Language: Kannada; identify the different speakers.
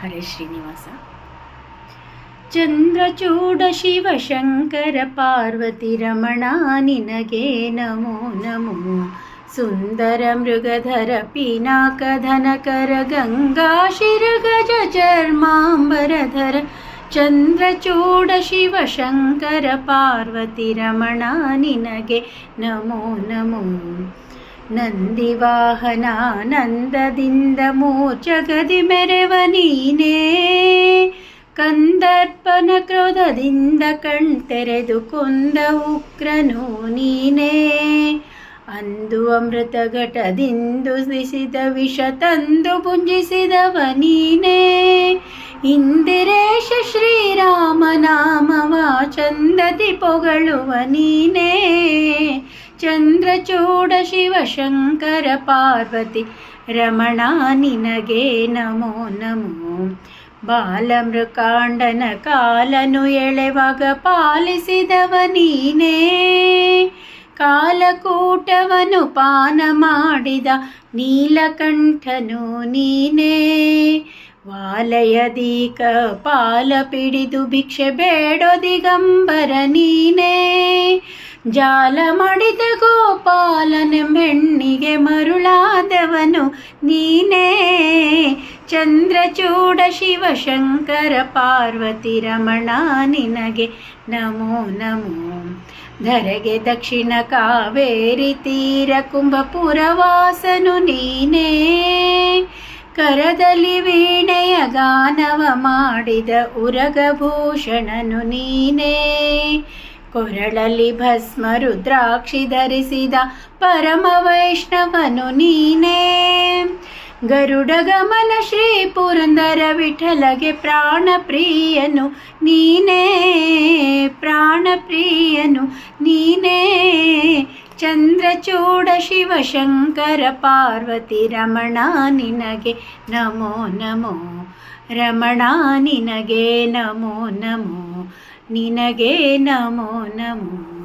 Speaker 1: ಹರೇ ಶ್ರೀನಿವಾಸ. ಚಂದ್ರಚೂಡ ಶಿವಶಂಕರ ಪಾರ್ವತಿ ರಮಣ ನಿನಗೆ ನಮೋ ನಮೋ. ಸುಂದರ ಮೃಗಧರ ಪಿನಾಕಧನಕರ ಗಂಗಾ ಶಿರ ಗಜ ಚರ್ಮಾಂಬರಧರ. ಚಂದ್ರಚೂಡ ಶಿವಶಂಕರ ಪಾರ್ವತಿ ರಮಣ ನಿನಗೆ ನಮೋ ನಮೋ. ನಂದಿವಾಹನ ನಂದದಿಂದ ಮೂರ್ಛಗದಿ ಮೆರೆವ ನೀನೇ. ಕಂದರ್ಪನ ಕ್ರೋಧದಿಂದ ಕಣ್ತೆರೆದು ಕೊಂದ ಉಗ್ರನು ನೀನೇ. ಅಂದು ಅಮೃತ ಘಟದಿಂದು ಬಿಸಿದ ವಿಷ ತಂದು ಭುಂಜಿಸಿದವ ನೀನೇ. ಇಂದಿರೇಶ ಶ್ರೀರಾಮ ನಾಮವ ಚಂದದಿ ಪೊಗಳುವ ನೀನೇ. ಚಂದ್ರಚೂಡ ಶಿವಶಂಕರ ಪಾರ್ವತಿ ರಮಣ ನಿನಗೆ ನಮೋ ನಮೋ. ಬಾಲಮೃಕಾಂಡನ ಕಾಲನು ಎಳೆವಾಗ ಪಾಲಿಸಿದವ ನೀನೇ. ಕಾಲಕೂಟವನು ಪಾನ ಮಾಡಿದ ನೀಲಕಂಠನು ನೀನೇ. ವಾಲಯದೀಕ ಪಾಲ ಪಿಡಿದು ಭಿಕ್ಷೆ ಬೇಡೋ ದಿಗಂಬರ ನೀನೇ. ಜಾಲ ಮಾಡಿದ ಗೋಪಾಲನೆಂಬೆಣ್ಣಿಗೆ ಮರುಳಾದವನು ನೀನೇ. ಚಂದ್ರಚೂಡ ಶಿವಶಂಕರ ಪಾರ್ವತಿ ರಮಣ ನಿನಗೆ ನಮೋ ನಮೋ. ಧರೆಗೆ ದಕ್ಷಿಣ ಕಾವೇರಿ ತೀರ ಕುಂಭಪುರವಾಸನು ನೀನೇ. ಕರದಲ್ಲಿ ವೀಣೆಯ ಗಾನವ ಮಾಡಿದ ಉರಗಭೂಷಣನು ನೀನೇ. ಕೊರಳಲ್ಲಿ ಭಸ್ಮ ರುದ್ರಾಕ್ಷಿ ಧರಿಸಿದ ಪರಮ ವೈಷ್ಣವನು ನೀನೇ. ಗರುಡ ಗಮನ ಶ್ರೀ ಪುರಂದರ ವಿಠಲಗೆ ಪ್ರಾಣ ಪ್ರಿಯನು ನೀನೇ. ಪ್ರಾಣ ಪ್ರಿಯನು ನೀನೇ. ಚಂದ್ರಚೂಡ ಶಿವಶಂಕರ ಪಾರ್ವತಿ ರಮಣ ನಿನಗೆ ನಮೋ ನಮೋ. ರಮಣ ನಿನಗೆ ನಮೋ ನಮೋ. ನಿನಗೆ ನಮೋ ನಮೋ.